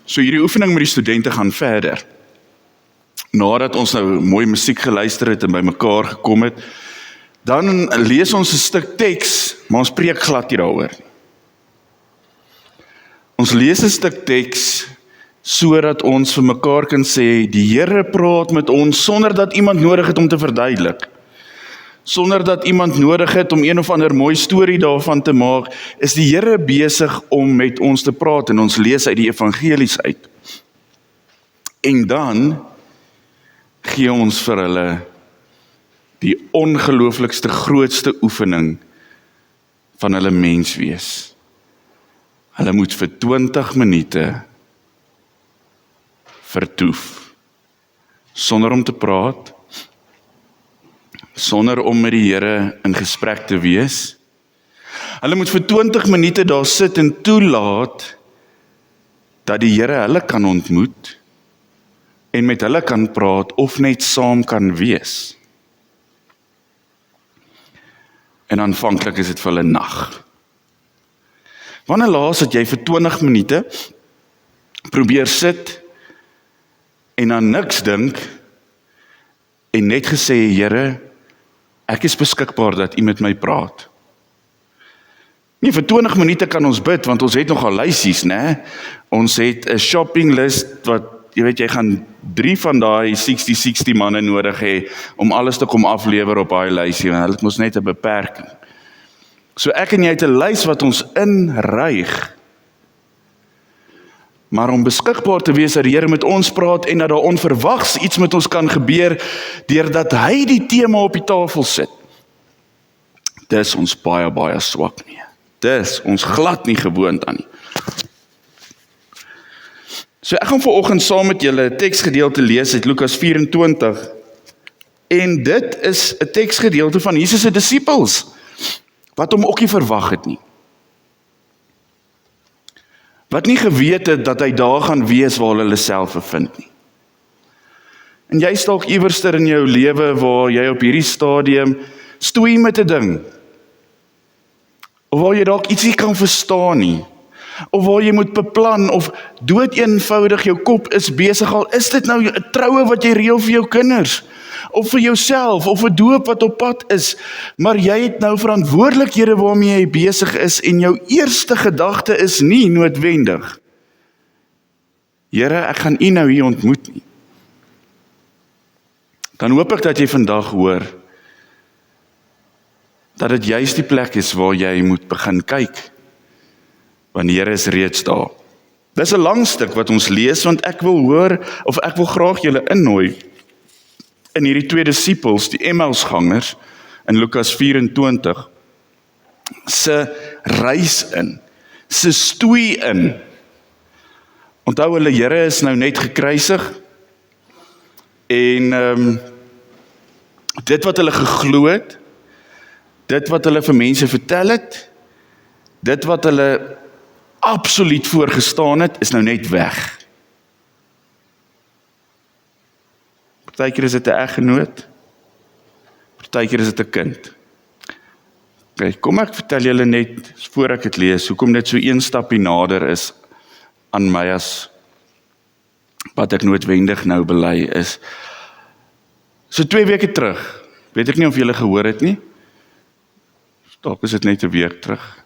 So hierdie oefening met die studente gaan verder. Nadat ons nou mooi musiek geluister het en by mekaar gekom het, dan lees ons 'n stuk teks, maar ons preek glad nie daaroor. Ons lees 'n stuk teks sodat ons vir mekaar kan sê, die Here praat met ons sonder dat iemand nodig het om te verduidelik. Sonder dat iemand nodig het om een of ander mooi storie daarvan te maak, is die Here besig om met ons te praat en ons lees uit die evangelies uit. En dan gee ons vir hulle die ongelooflikste grootste oefening van hulle menswees. Hulle moet vir 20 minute vertoef, sonder om te praat, sonder om met die Here in gesprek te wees. Hulle moet vir 20 minute daar sit en toelaat dat die Here hulle kan ontmoet en met hulle kan praat of net saam kan wees. En aanvanklik is dit vir hulle nag. Wanneer laas het jy vir 20 minute probeer sit en aan niks dink en net gesê, Here, ek is beskikbaar dat U met my praat. Nee, vir 20 minute kan ons bid, want ons het nogal lysies, né? Ons het 'n shopping list wat, jy weet, jy gaan 3 van daai 60 manne nodig hê om alles te kom aflewer op daai lysie, want hulle het mos net 'n beperking. So ek en jy het 'n lys wat ons inryg, maar om beskikbaar te wees dat die Here met ons praat en dat daar onverwags iets met ons kan gebeur, deurdat hy die tema op die tafel sit. Dis ons baie swak nie. Dis ons glad nie gewoond aan nie. So ek gaan vanoggend saam met julle 'n teksgedeelte lees uit Lukas 24. En dit is 'n teksgedeelte van Jesus se disippels, wat hom ook nie verwag het nie. Wat nie geweet het dat hy daar gaan wees waar hulle self bevind nie. En jy is dalk iewerster in jou lewe waar jy op hierdie stadium stoei met 'n ding, of waar jy dalk iets nie kan verstaan nie, of waar jy moet beplan, of dood eenvoudig jou kop is besig al, is dit nou 'n troue wat jy reël vir jou kinders, of vir jouself, of 'n doop wat op pad is, maar jy het nou verantwoordelikhede waarmee jy besig is, en jou eerste gedagte is nie noodwendig, Here, ek gaan U nou hier ontmoet nie. Dan hoop ek dat jy vandag hoor, dat dit juist die plek is waar jy moet begin kyk, want die Here is reeds daar. Dis 'n lang stuk wat ons lees, want ek wil graag julle innooi in hierdie 2 disippels, die Emmausgangers, in Lukas 24, se reis in, se stoei in. Onthou, hulle Here is nou net gekruisig, en dit wat hulle geglo het, dit wat hulle vir mense vertel het, dit wat hulle absoluut voorgestaan het, is nou net weg. Partykeer is dit 'n eggenoot, partykeer is dit 'n kind. Okay, kom ek vertel julle net, voor ek dit lees, hoekom dit so een stapie nader is aan my as wat ek noodwendig nou bely is. So 2 weke terug, weet ek nie of julle gehoor het nie, dalk is dit net 'n week terug,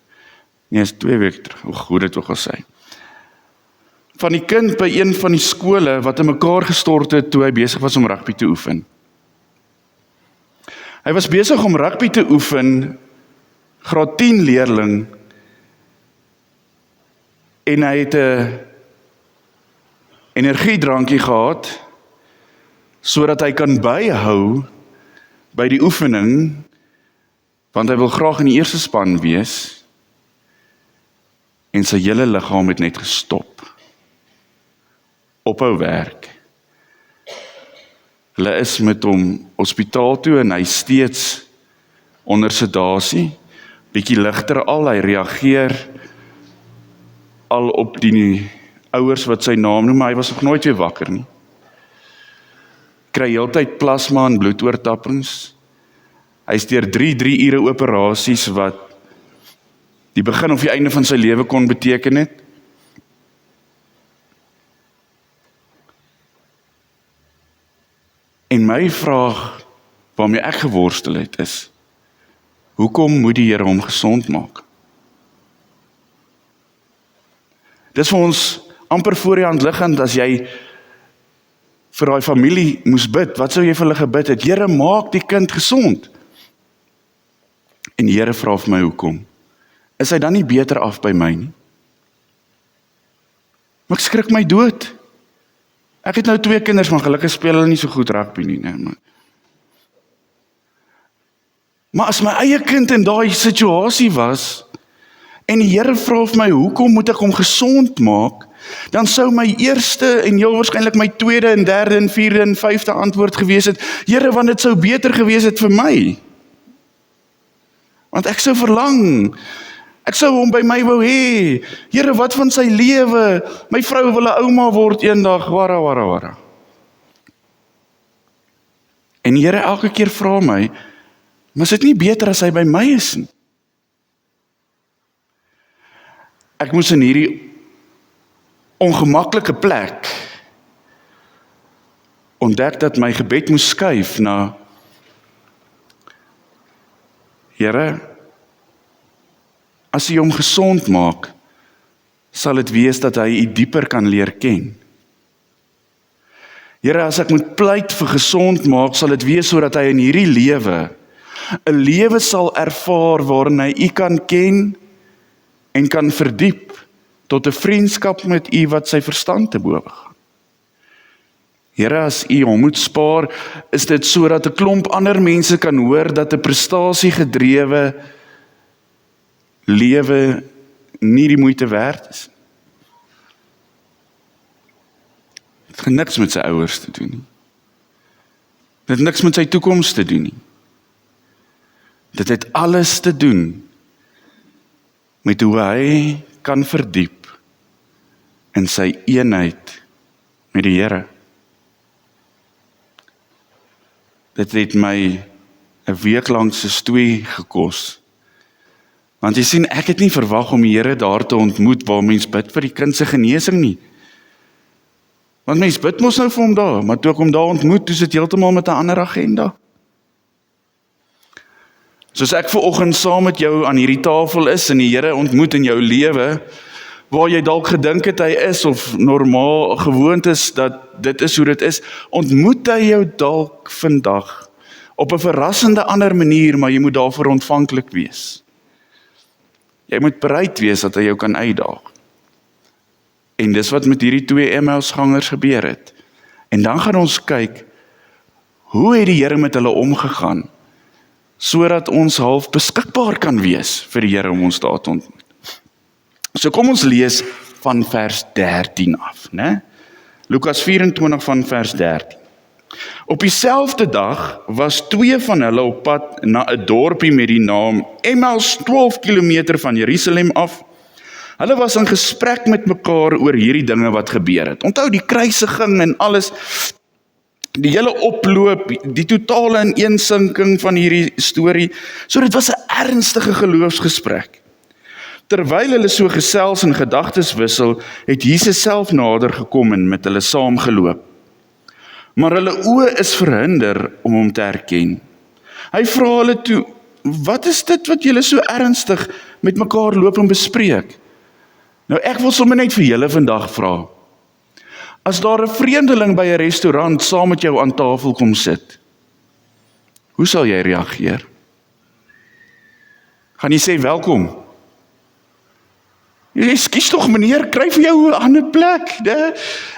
nee, is 2 weke terug, hoe goed dit ook al sê, van die kind by een van die skole wat in mekaar gestort het toe hy besig was om rugby te oefen. Hy was besig om rugby te oefen, graad 10 leerling, en hy het 'n energiedrankie gehad, sodat hy kan byhou by die oefening, want hy wil graag in die eerste span wees, en sy hele liggaam het net gestop. Ophou werk. Hulle is met hom hospitaal toe en hy steeds onder sedasie, bietjie ligter al, hy reageer al op die ouers wat sy naam noem, maar hy was nog nooit weer wakker nie. Kry heeltyd plasma en bloedoortappings. Hy is deur 3 ure operasies wat die begin of die einde van sy lewe kon beteken het. En my vraag waarmee ek geworstel het is, hoekom moet die Here hom gesond maak? Dis vir ons amper voor die hand liggend as jy vir daai familie moes bid. Wat sou jy vir hulle gebid het? Here, maak die kind gesond. En die Here vra vir my hoekom? Is hy dan nie beter af by my nie? Maar ek skrik my dood. Ek het nou 2 kinders, maar gelukkig speel hulle nie so goed rugby nie. Nee, maar as my eie kind in daai situasie was, en die Here vra vir my, hoekom moet ek hom gesond maak? Dan sou my eerste en heel waarskynlik my tweede en derde en vierde en 5de antwoord gewees het, Here, want dit sou beter gewees het vir my. Want ek sou verlang, ek sou hom by my wou hê. Here, wat van sy lewe? My vrou wil 'n ouma word eendag, wara. En die Here elke keer vra my, maar is dit nie beter as hy by my is nie? Ek moes in hierdie ongemaklike plek ontdek dat my gebed moes skuif na, Here, as U hom gesond maak, sal dit wees dat hy U dieper kan leer ken. Here, as ek moet pleit vir gesond maak, sal dit wees sodat hy in hierdie lewe 'n lewe sal ervaar waarin hy U kan ken en kan verdiep tot 'n vriendskap met U wat sy verstand te bowe gaan. Here, as U hom moet spaar, is dit sodat 'n klomp ander mense kan hoor dat 'n prestasiegedrewe lewe nie die moeite werd is. Dit het niks met sy ouers te doen nie. Dit het niks met sy toekoms te doen nie. Dit het alles te doen met hoe hy kan verdiep in sy eenheid met die Here. Dit het my 'n week lank se stoei gekos. Want jy sien, ek het nie verwag om die Here daar te ontmoet waar mens bid vir die kind se genesing nie. Want mens bid mos nou vir hom daar, maar toe ek hom daar ontmoet, toe is dit heeltemal met 'n ander agenda. Soos ek vanoggend saam met jou aan hierdie tafel is en die Here ontmoet in jou lewe, waar jy dalk gedink het hy is, of normaal gewoond is dat dit is hoe dit is, ontmoet hy jou dalk vandag op 'n verrassende ander manier, maar jy moet daarvoor ontvanklik wees. Jy moet bereid wees dat hy jou kan uitdaag. En dis wat met hierdie 2 Emmausgangers gebeur het. En dan gaan ons kyk, hoe het die Here met hulle omgegaan, sodat ons half beskikbaar kan wees vir die Here om ons daar te ontmoet. So kom ons lees van vers 13 af, né? Lukas 24 van vers 13. Op dieselfde dag was 2 van hulle op pad na 'n dorpie met die naam Emmaus, 12 kilometer van Jerusalem af. Hulle was in gesprek met mekaar oor hierdie dinge wat gebeur het. Onthou die kruisiging en alles, die hele oploop, die totale ineensinking van hierdie storie. So dit was 'n ernstige geloofsgesprek. Terwyl hulle so gesels en gedagtes wissel, het Jesus self nader gekom en met hulle saamgeloop. Maar hulle oë is verhinder om hom te herken. Hy vra hulle toe, wat is dit wat julle so ernstig met mekaar loop en bespreek? Nou ek wil sommer net vir julle vandag vra, as daar 'n vreemdeling by 'n restaurant saam met jou aan tafel kom sit, hoe sal jy reageer? Gaan jy sê welkom? Ekskuus tog meneer, kry vir jou 'n ander plek, né?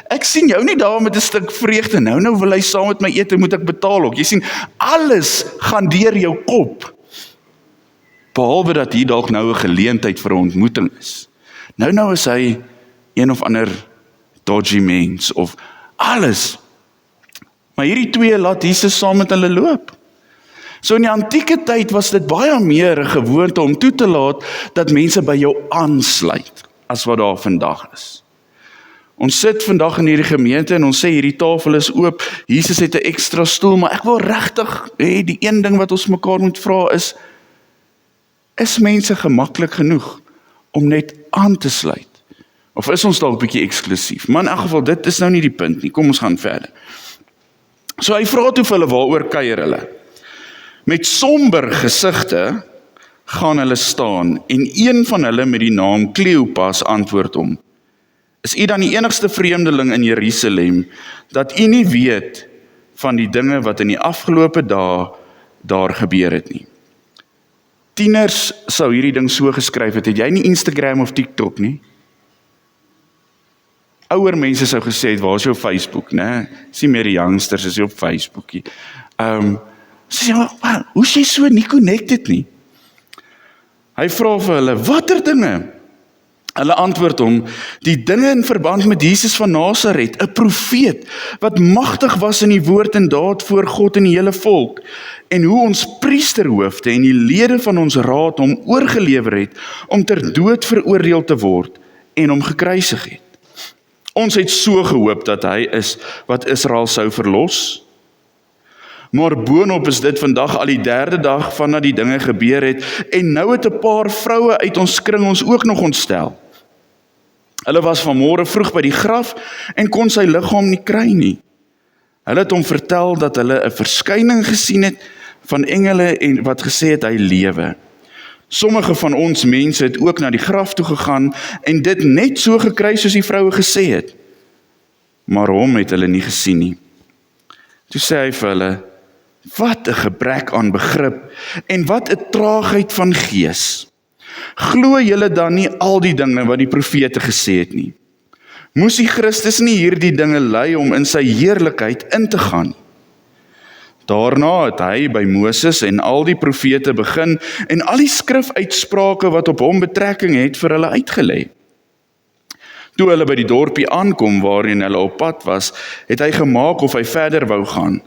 Ek sien jou nie daar met 'n stuk vreugde, nou wil hy saam met my eet en moet ek betaal ook. Jy sien, alles gaan deur jou kop, behalwe dat hier dalk nou 'n geleentheid vir 'n ontmoeting is. Nou is hy een of ander dodgy mens, of alles. Maar hierdie 2 laat Jesus saam met hulle loop. So in die antieke tyd was dit baie meer 'n gewoonte om toe te laat dat mense by jou aansluit, as wat daar vandag is. Ons sit vandag in hierdie gemeente en ons sê hierdie tafel is oop, Jesus het 'n ekstra stoel, maar ek wil regtig hê die een ding wat ons mekaar moet vra is mense gemaklik genoeg om net aan te sluit? Of is ons dalk 'n bietjie eksklusief? Maar in elk geval, dit is nou nie die punt nie. Kom ons gaan verder. So hy vra toe vir hulle, waaroor kuier hulle? Met somber gesigte gaan hulle staan, en een van hulle met die naam Kleopas antwoord hom: Is u dan die enigste vreemdeling in Jerusalem, dat u nie weet van die dinge wat in die afgelope dae daar gebeur het nie? Tieners sou hierdie ding so geskryf het jy nie Instagram of TikTok nie? Ouer mense sou gesê het, waar is jou Facebook, né? Sien meer die youngsters is jy op Facebookie. Sê jy, hoe is jy so nie connected nie? Hy vra vir hulle, watter dinge? Hulle antwoord hom, die dinge in verband met Jesus van Nasaret, 'n profeet, wat magtig was in die woord en daad voor God en die hele volk, en hoe ons priesterhoofde en die lede van ons raad hom oorgelewer het, om ter dood veroordeel te word, en hom gekruisig het. Ons het so gehoop dat hy is, wat Israel sou verlos. Maar boonop is dit vandag al die 3de dag vandat die dinge gebeur het, en nou het 'n paar vroue uit ons kring ons ook nog ontstel. Hulle was vanmôre vroeg by die graf, en kon sy liggaam nie kry nie. Hulle het hom vertel dat hulle 'n verskyning gesien het van engele, en wat gesê het hy lewe. Sommige van ons mense het ook na die graf toe gegaan, en dit net so gekry soos die vroue gesê het. Maar hom het hulle nie gesien nie. Toe sê hy vir hulle, wat 'n gebrek aan begrip, en wat 'n traagheid van gees. Glo julle dan nie al die dinge wat die profete gesê het nie? Moes die Christus nie hierdie dinge ly om in sy heerlikheid in te gaan? Daarna het hy by Moses en al die profete begin, en al die skrifuitsprake wat op hom betrekking het vir hulle uitgelê. Toe hulle by die dorpie aankom waarin hulle op pad was, het hy gemaak of hy verder wou gaan.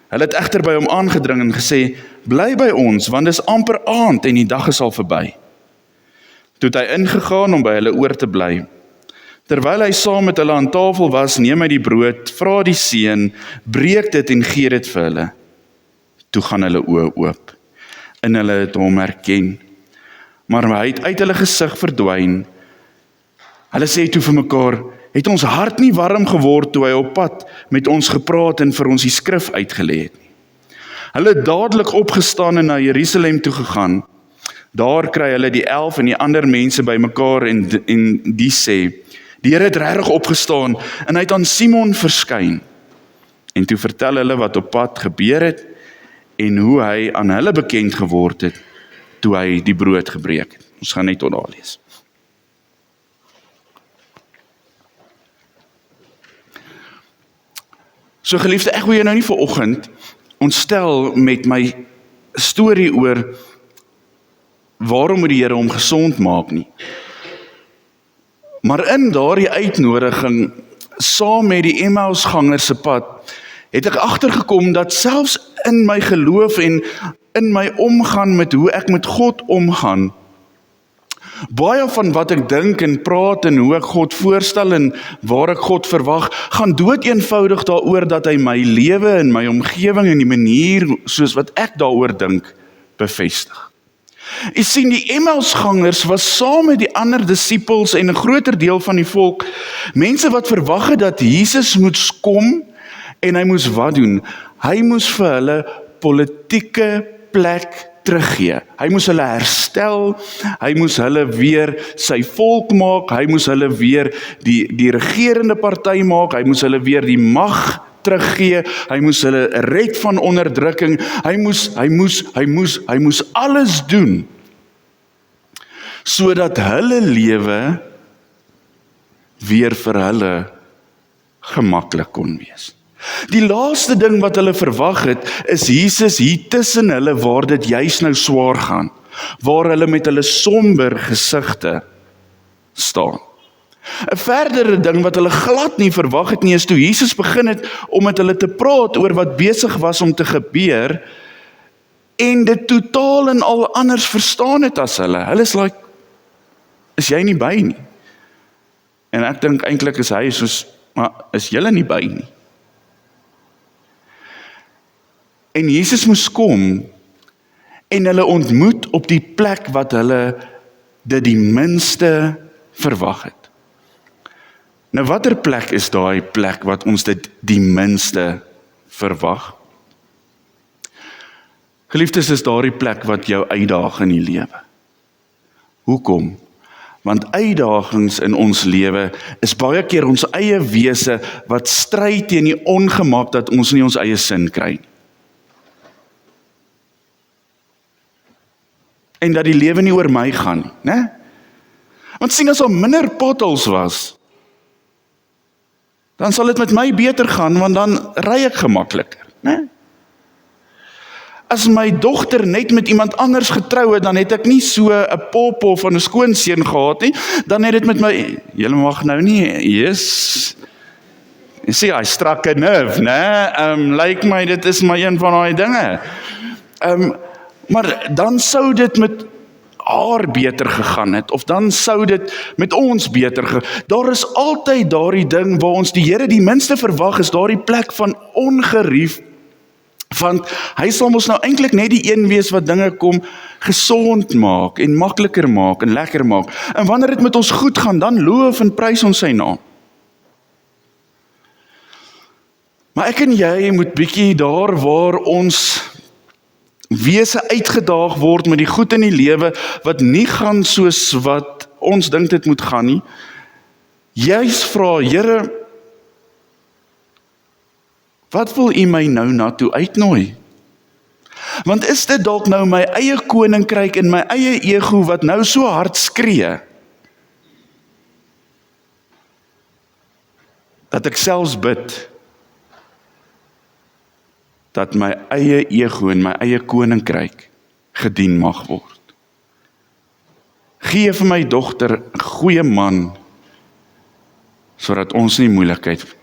Hulle het egter by hom aangedring en gesê, bly by ons, want dis amper aand en die dag is al verby. Toe het hy ingegaan om by hulle oor te bly. Terwyl hy saam met hulle aan tafel was, neem hy die brood, vra die seun, breek dit en gee dit vir hulle. Toe gaan hulle oë oop, en hulle het hom herken. Maar hy het uit hulle gesig verdwyn. Hulle sê toe vir mekaar, het ons hart nie warm geword toe hy op pad met ons gepraat en vir ons die skrif uitgelê het nie. Hulle het dadelik opgestaan en na Jerusalem toe gegaan. Daar kry hulle die 11 en die ander mense by mekaar, en die sê, die Here het regtig opgestaan, en hy het aan Simon verskyn. En toe vertel hulle wat op pad gebeur het, en hoe hy aan hulle bekend geword het, toe hy die brood gebreek het. Ons gaan net tot daar lees. So geliefde, ek wil jou nou nie vanoggend ontstel met my storie oor waarom moet die Here hom gesond maak nie. Maar in daardie uitnodiging, saam met die Emmausgangers se pad, het ek agtergekom dat selfs in my geloof en in my omgaan met hoe ek met God omgaan, baie van wat ek dink en praat en hoe ek God voorstel en waar ek God verwag, gaan dood eenvoudig daaroor dat hy my lewe en my omgewing en die manier soos wat ek daaroor dink, bevestig. Jy sien, die Emmausgangers was saam met die ander disippels en 'n groter deel van die volk, mense wat verwag het dat Jesus moes kom en hy moes wat doen? Hy moes vir hulle politieke plek teruggee. Hy moes hulle herstel, hy moes hulle weer sy volk maak, hy moes hulle weer die regerende party maak, hy moes hulle weer die mag teruggee, hy moes hulle red van onderdrukking, hy moes alles doen, sodat hulle lewe weer vir hulle gemaklik kon wees. Die laaste ding wat hulle verwag het, is Jesus hier tussen hulle waar dit juis nou swaar gaan, waar hulle met hulle somber gesigte staan. 'n verdere ding wat hulle glad nie verwag het nie, is toe Jesus begin het om met hulle te praat oor wat besig was om te gebeur, en dit totaal en al anders verstaan het as hulle. Hulle is like, is jy nie by nie? En ek dink eintlik is hy soos, maar is julle nie by nie? En Jesus moes kom en hulle ontmoet op die plek wat hulle dit die minste verwag het. Nou watter plek is daai plek wat ons dit die minste verwag. Geliefdes, is daardie plek wat jou uitdaag in die lewe. Hoekom? Want uitdagings in ons lewe is baie keer ons eie wese wat stry teen die ongemak dat ons nie ons eie sin kry. En dat die lewe nie oor my gaan, né? Want sien, as al minder potholes was, dan sal dit met my beter gaan, want dan ry ek gemakliker, né? As my dogter net met iemand anders getrou het, dan het ek nie so 'n pop van 'n skoonseun gehad nie, dan het dit met my, julle mag nou nie, yes, jy sê, hy strakke nerve, né? Lyk my, dit is maar een van daai dinge. Maar dan sou dit met haar beter gegaan het, of dan sou dit met ons beter gegaan. Daar is altyd daardie ding waar ons die Here die minste verwag, is daardie plek van ongerief, want hy sal ons nou eintlik net die een wees wat dinge kom gesond maak, en makliker maak, en lekker maak. En wanneer dit met ons goed gaan, dan loof en prys ons sy naam. Maar ek en jy moet bietjie daar waar ons wese uitgedaag word met die goed in die lewe, wat nie gaan soos wat ons dink dit moet gaan nie, juis vra, Here, wat wil U my nou na toe uitnooi? Want is dit dalk nou my eie koninkryk en my eie ego wat nou so hard skree, dat ek selfs bid, dat my eie ego en my eie koninkryk gedien mag word. Gee vir my dogter 'n goeie man, sodat ons nie moeilikheid,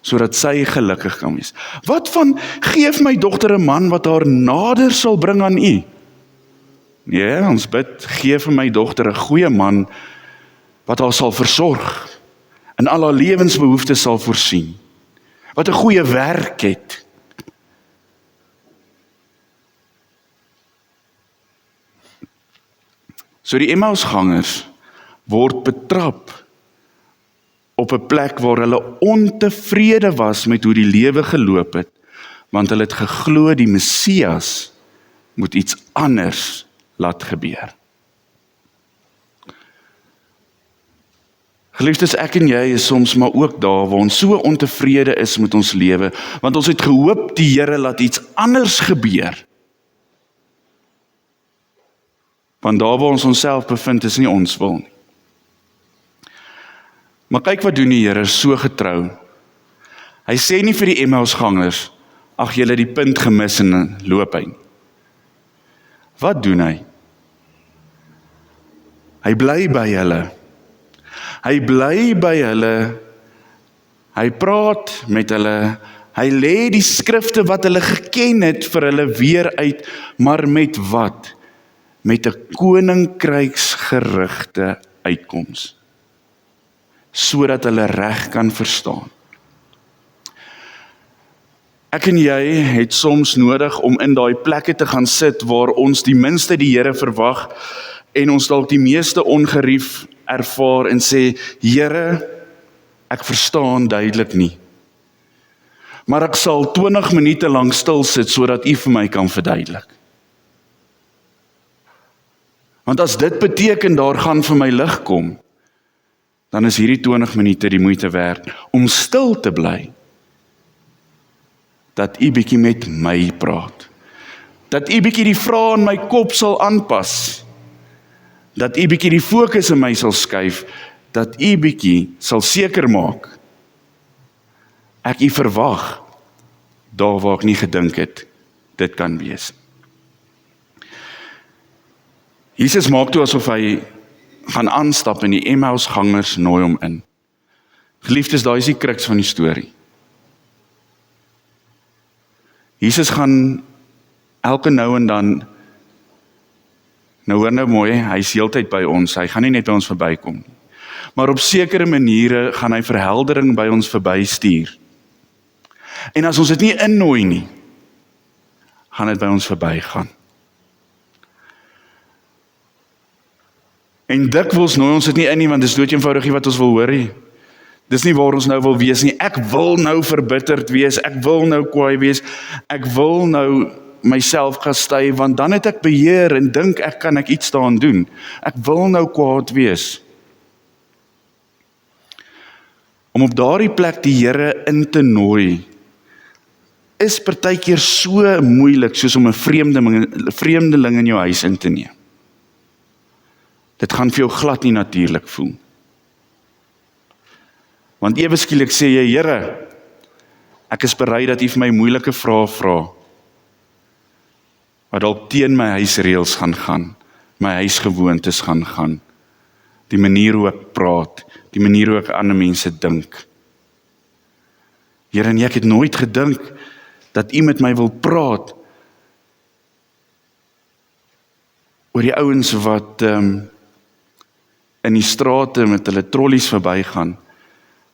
sodat sy gelukkig kan wees. Wat van, gee vir my dogter 'n man wat haar nader sal bring aan U? Nee, ons bid, gee vir my dogter 'n goeie man, wat haar sal versorg, en al haar lewensbehoeftes sal voorsien, wat 'n goeie werk het. So die Emmausgangers word betrap op 'n plek waar hulle ontevrede was met hoe die lewe geloop het, want hulle het geglo die Messias moet iets anders laat gebeur. Geliefdes, ek en jy is soms maar ook daar waar ons so ontevrede is met ons lewe, want ons het gehoop die Here laat iets anders gebeur. Want daar waar ons onsself bevind is nie ons wil nie. Maar kyk wat doen die Here, so getrou. Hy sê nie vir die Emmausgangers, ag julle die punt gemis en loop hy. Wat doen hy? Hy bly by hulle. Hy bly by hulle. Hy praat met hulle. Hy lê die skrifte wat hulle geken het vir hulle weer uit, maar met wat? Met 'n koninkryksgerigte uitkoms, sodat hulle reg kan verstaan. Ek en jy het soms nodig om in daai plekke te gaan sit waar ons die minste die Here verwag en ons dalk die meeste ongerief ervaar en sê, Here, ek verstaan duidelik nie, maar ek sal 20 minute lank stil sit sodat U vir my kan verduidelik. Want as dit beteken daar gaan vir my lig kom, dan is hierdie 20 minute die moeite werd om stil te bly, dat U bietjie met my praat, dat U bietjie die vrae in my kop sal aanpas, dat U bietjie die fokus in my sal skuif, dat U bietjie sal seker maak, ek U verwag, daar waar ek nie gedink het, dit kan wees. Jesus maak toe asof hy gaan aanstap en die Emmausgangers nooi hom in. Geliefdes, daai is die kruks van die storie. Jesus gaan elke nou en dan, nou hoor nou mooi, hy is heeltyd by ons, hy gaan nie net by ons verbykom nie. Maar op sekere maniere gaan hy verheldering by ons verbystuur. En as ons dit nie innooi nie, gaan dit by ons verbygaan. En dikwels nooi ons dit nie in nie, want dit is dood eenvoudig nie wat ons wil hoor nie. Dis nie waar ons nou wil wees nie. Ek wil nou verbitterd wees, ek wil nou kwaai wees, ek wil nou myself kastei, want dan het ek beheer en dink kan ek iets daaraan doen. Ek wil nou kwaad wees. Om op daardie plek die Here in te nooi, is partykeer so moeilik, soos om 'n vreemdeling in jou huis in te neem. Dit gaan vir jou glad nie natuurlik voel. Want ewe skielik sê jy, Here, ek is bereid dat U vir my moeilike vrae vra, wat dalk teen my huisreëls gaan, my huisgewoontes gaan, die manier hoe ek praat, die manier hoe ek ander mense dink. Here, en ek het nooit gedink dat U met my wil praat oor die ouens wat in die strate met hulle trollies verbygaan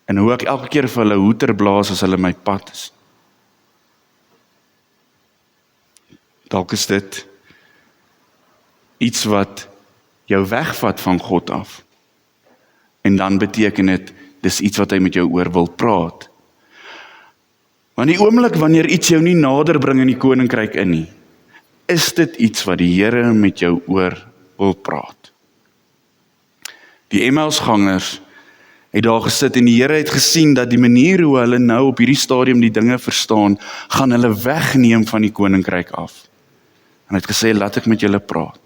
en hoe ek elke keer vir hulle hoeter blaas as hulle my pad is. Dalk is dit iets wat jou wegvat van God af. En dan beteken dit, dis iets wat hy met jou oor wil praat. Want die oomblik wanneer iets jou nie nader bring in die koninkryk in nie, is dit iets wat die Here met jou oor wil praat. Die Emmausgangers het daar gesit en die Here het gesien dat die manier hoe hulle nou op hierdie stadium die dinge verstaan, gaan hulle wegneem van die koninkryk af. En hy het gesê, laat ek met julle praat.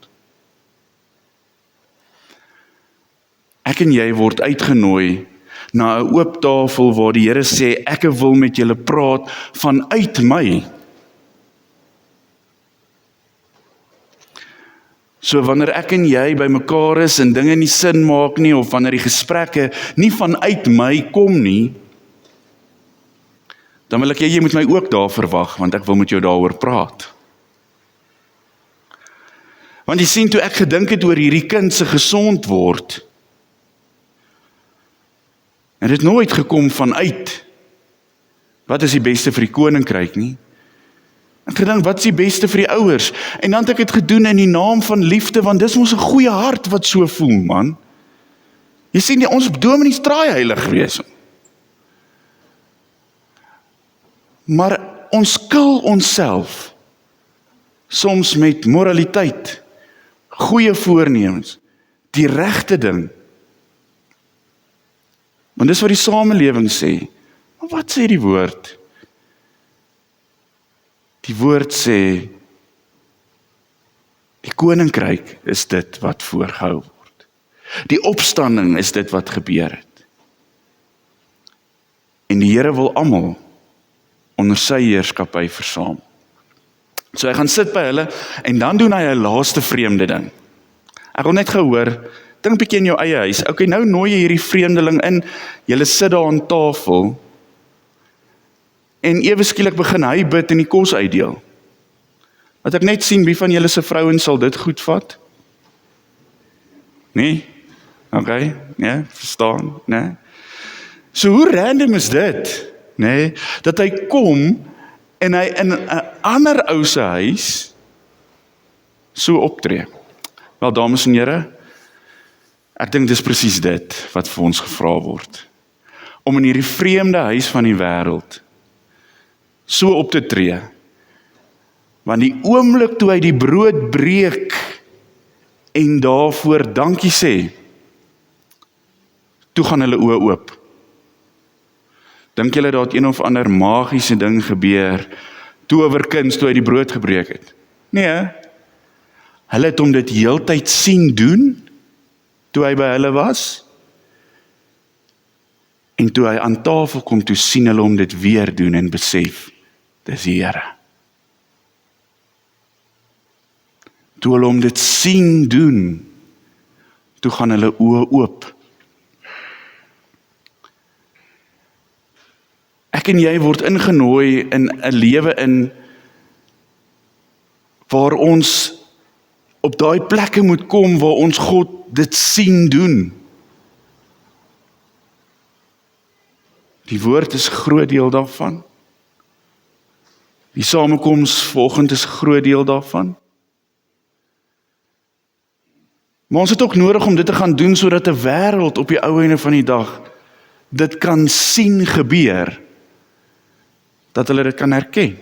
Ek en jy word uitgenooi na 'n oop tafel waar die Here sê, ek wil met julle praat vanuit my. So wanneer ek en jy by mekaar is en dinge nie sin maak nie, of wanneer die gesprekke nie vanuit my kom nie, dan wil ek jy moet my ook daar verwag, want ek wil met jou daaroor praat. Want jy sien, toe ek gedink het oor hierdie kind se gesond word, en dit nooit gekom vanuit, wat is die beste vir die koninkryk nie? Ek gedink, wat is die beste vir die ouers? En dan het ek dit gedoen in die naam van liefde, want dis ons 'n goeie hart wat so voel, man. Jy sien, ons dominees traai heilig wees. Maar ons skil onsself soms met moraliteit, goeie voornemens, die regte ding. Want dis wat die samelewing sê. Maar wat sê die woord? Die woord sê, die koninkryk is dit wat voorgehou word. Die opstanding is dit wat gebeur het. En die Here wil almal onder sy heerskappy versamel. So hy gaan sit by hulle, en dan doen hy 'n laaste vreemde ding. Ek wil net gehoor, dink 'n bietjie in jou eie huis. Okay, nou nooi jy hierdie vreemdeling in, julle sit daar aan tafel, en ewe skielik begin hy bid en die kos uitdeel. Wat ek net sien, wie van julle se vrouens sal dit goed vat? Nee? Okay, ja, verstaan, nee? So hoe random is dit? Nee, dat hy kom, en hy in 'n ander ou se huis so optree. Wel, dames en here, ek dink dis presies dit wat vir ons gevra word. Om in hierdie vreemde huis van die wêreld so op te tree. Want die oomblik toe hy die brood breek en daarvoor dankie sê, toe gaan hulle oë oop. Dink julle daar het een of ander magiese ding gebeur, towerkuns toe hy die brood gebreek het? Nee, hulle het hom dit heeltyd sien doen, toe hy by hulle was, en toe hy aan tafel kom, toe sien hulle hom dit weer doen en besef, dis die Here. Toe hulle hom dit sien doen, toe gaan hulle oë oop. Ek en jy word ingenooi in 'n lewe in waar ons op daai plekke moet kom waar ons God dit sien doen. Die woord is 'n groot deel daarvan. Die samekoms vanoggend is 'n groot deel daarvan. Maar ons het ook nodig om dit te gaan doen sodat 'n wêreld op die ou einde van die dag dit kan sien gebeur, dat hulle dit kan herken.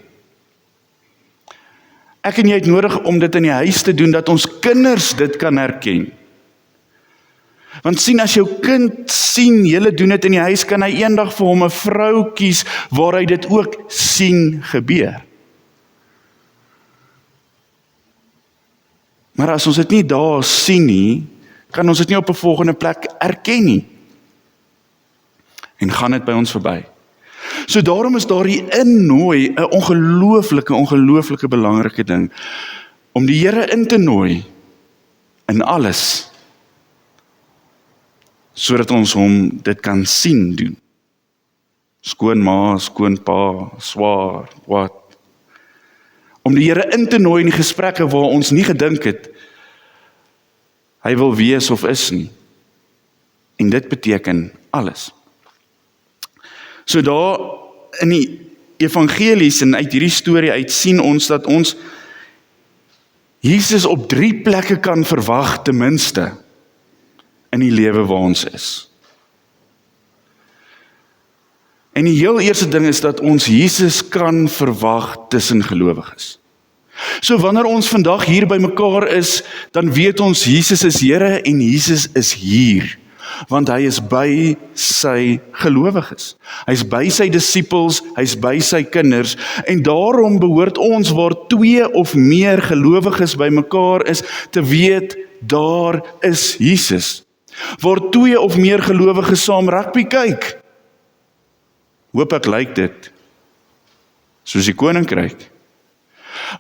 Ek en jy het nodig om dit in die huis te doen, dat ons kinders dit kan herken. Want sien, as jou kind sien, julle doen dit in die huis, kan hy eendag vir hom 'n vrou kies, waar hy dit ook sien gebeur. Maar as ons dit nie daar sien nie, kan ons dit nie op 'n volgende plek erken nie. En gaan dit by ons verby. So daarom is daar die innooi 'n ongelooflike belangrike ding, om die Here in te nooi in alles, sodat ons hom dit kan sien doen. Skoonma, skoonpa, swaar, wat. Om die Here in te nooi in die gesprekke waar ons nie gedink het, hy wil wees of is nie. En dit beteken alles. So daar in die evangelies en uit hierdie storie uit sien ons dat ons Jesus op 3 plekke kan verwag ten minste in die lewe waar ons is. En die heel eerste ding is dat ons Jesus kan verwag tussen gelowiges. So wanneer ons vandag hier by mekaar is, dan weet ons Jesus is Here en Jesus is hier. Want hy is by sy gelowiges. Hy is by sy disippels, hy is by sy kinders, en daarom behoort ons, waar 2 of meer gelowiges by mekaar is, te weet, daar is Jesus. Waar 2 of meer gelowiges saam rugby kyk, hoop ek lyk dit soos die koninkryk.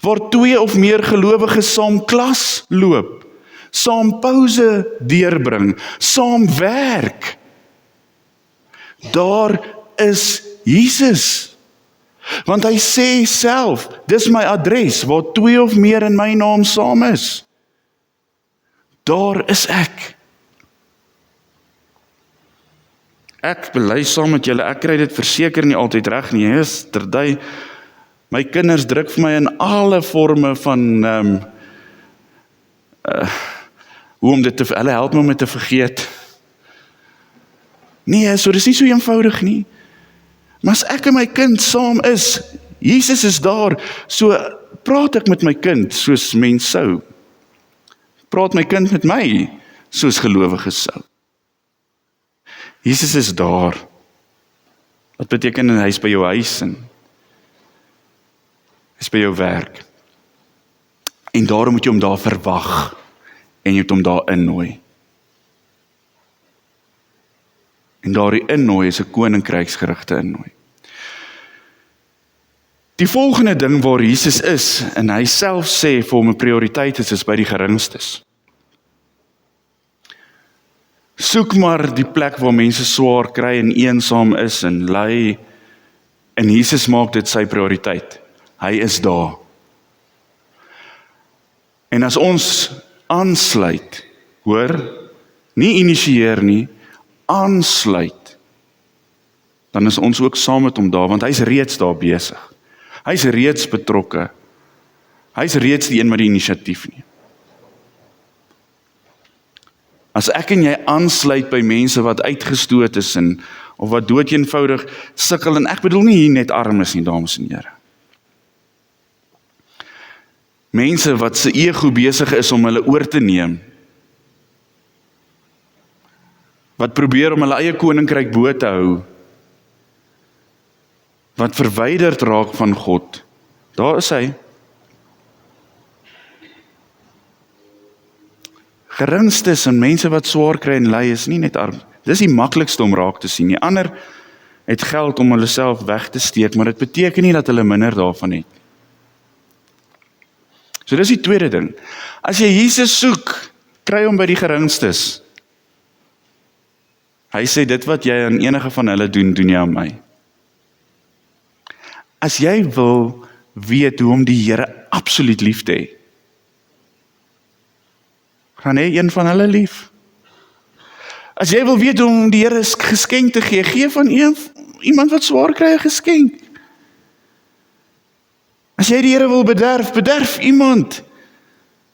Waar 2 of meer gelowiges saam klas loop, saam pouse deurbring, saam werk, daar is Jesus. Want hy sê self, dis my adres, waar 2 of meer in my naam saam is. Daar is ek. Ek bely saam met julle, ek kry dit verseker nie altyd reg nie, yesterday, my kinders druk vir my in alle forme van, hoe om dit hulle help my om dit te vergeet. Nee, so dis nie so eenvoudig nie. Maar as ek en my kind saam is, Jesus is daar, so praat ek met my kind soos mens sou. Praat my kind met my soos gelowiges sou. Jesus is daar. Wat beteken hy is by jou huis en hy is by jou werk. En daarom moet jy hom daar verwag en jy moet hom daar innooi. En daardie innooi is 'n koninkryksgerigte innooi. Die volgende ding waar Jesus is, en hy self sê vir hom 'n prioriteit is by die geringstes. Soek maar die plek waar mense swaar kry en eensaam is en ly, en Jesus maak dit sy prioriteit. Hy is daar. En as ons aansluit, hoor, nie initieer nie, aansluit, dan is ons ook saam met hom daar, want hy's reeds daar besig. Hy's reeds betrokke. Hy's reeds die een met die inisiatief nie. As ek en jy aansluit by mense wat uitgestoot is en of wat doodeenvoudig sukkel, en ek bedoel nie hier net armes nie, dames en here. Mense wat se ego besig is om hulle oor te neem. Wat probeer om hulle eie koninkryk bo te hou. Wat verwyderd raak van God. Daar is hy. Geringstes en mense wat swaar kry en ly is nie net arm. Dis die maklikste om raak te sien. Die ander het geld om hulle self weg te steek, maar dit beteken nie dat hulle minder daarvan het. So dis die tweede ding. As jy Jesus soek, kry hom by die geringstes. Hy sê dit wat jy aan enige van hulle doen, doen jy aan my. As jy wil weet hoe om die Here absoluut lief te hê, gaan hê een van hulle lief. As jy wil weet hoe om die Here geskenk te gee, gee van iemand wat swaar kry 'n geskenk. As jy die Here wil bederf iemand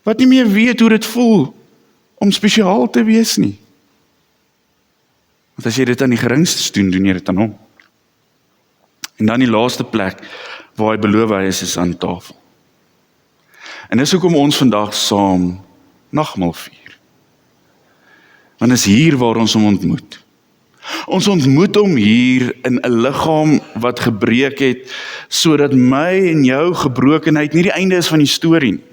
wat nie meer weet hoe dit voel om spesiaal te wees nie. Want as jy dit aan die geringstes doen, doen jy dit aan hom. En dan die laaste plek waar hy beloof hy is aan tafel. En dis hoekom ons vandag saam nagmaal vier. Want is hier waar ons hom ontmoet. Ons ontmoet hom hier in 'n liggaam wat gebreek het, sodat my en jou gebrokenheid nie die einde is van die storie nie.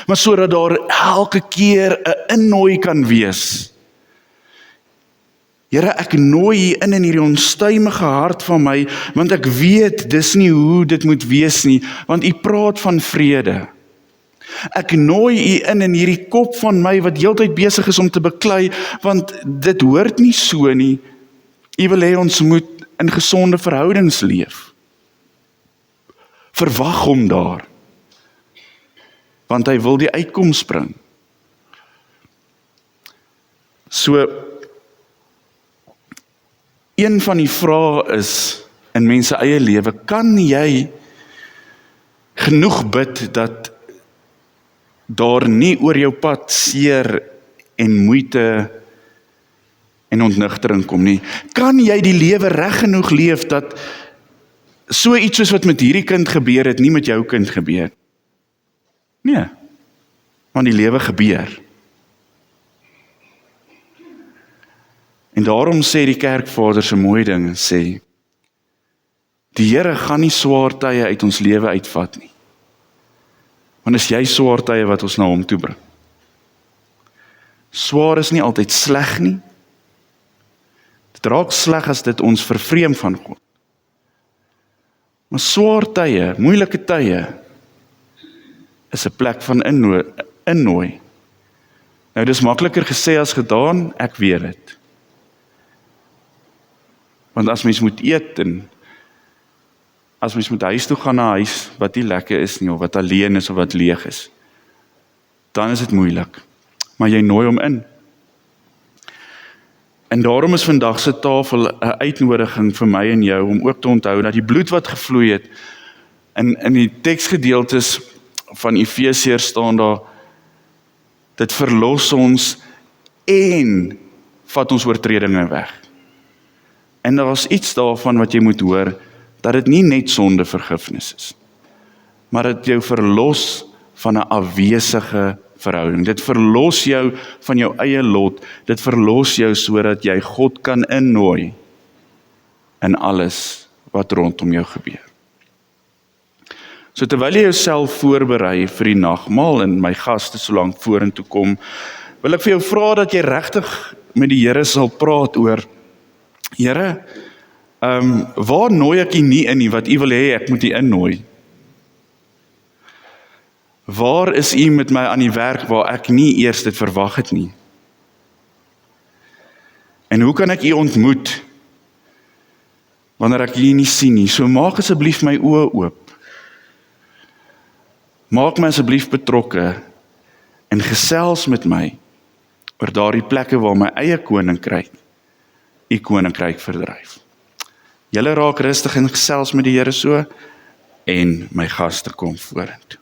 Maar sodat daar elke keer 'n innooi kan wees. Here, ek nooi U in hierdie onstuimige hart van my, want ek weet dis nie hoe dit moet wees nie, want U praat van vrede. Ek nooi U in hierdie kop van my wat heeltyd besig is om te beklei, want dit hoort nie so nie. U wil hê ons moet in gesonde verhoudings leef. Verwag hom daar, want hy wil die uitkoms bring. So, een van die vrae is in mense eie lewe, kan jy genoeg bid dat daar nie oor jou pad seer en moeite en ontnigtering kom nie? Kan jy die lewe reg genoeg leef dat so iets soos wat met hierdie kind gebeur het, nie met jou kind gebeur? Nee, want die lewe gebeur. En daarom sê die kerkvader se mooi ding, sê, die Here gaan nie swaar tye uit ons lewe uitvat nie. Want is jy swaar tye wat ons na hom toe bring. Swaar is nie altyd sleg nie. Dit raak sleg as dit ons vervreem van God. Maar swaar tye, moeilike tye, is 'n plek van innooi. Nou, dis makliker gesê as gedaan, ek weet dit. Want as mens moet eet en as mens moet huis toe gaan na huis wat nie lekker is nie, of wat alleen is of wat leeg is, dan is dit moeilik. Maar jy nooi hom in. En daarom is vandag se tafel 'n uitnodiging vir my en jou om ook te onthou dat die bloed wat gevloei het, in die teksgedeeltes van Efesiërs staan daar, dit verlos ons en vat ons oortredinge weg. En daar is iets daarvan wat jy moet hoor, dat dit nie net sondevergifnis is, maar dit jou verlos van 'n afwesige verhouding. Dit verlos jou van jou eie lot, dit verlos jou sodat jy God kan innooi in alles wat rondom jou gebeur. So terwyl jy jouself voorberei vir die nagmaal en my gaste so lank vorentoe kom, wil ek vir jou vra dat jy regtig met die Here sal praat oor, Here, waar nooi ek U nie in nie, wat U wil hê ek moet U innooi? Waar is U met my aan die werk waar ek nie eers dit verwag het nie? En hoe kan ek U ontmoet wanneer ek U nie sien nie? So maak asseblief my oë oop. Maak my asseblief betrokke en gesels met my oor daardie plekke waar my eie koninkryk U koninkryk verdryf. Julle raak rustig en gesels met die Here so, en my gaste kom vorentoe.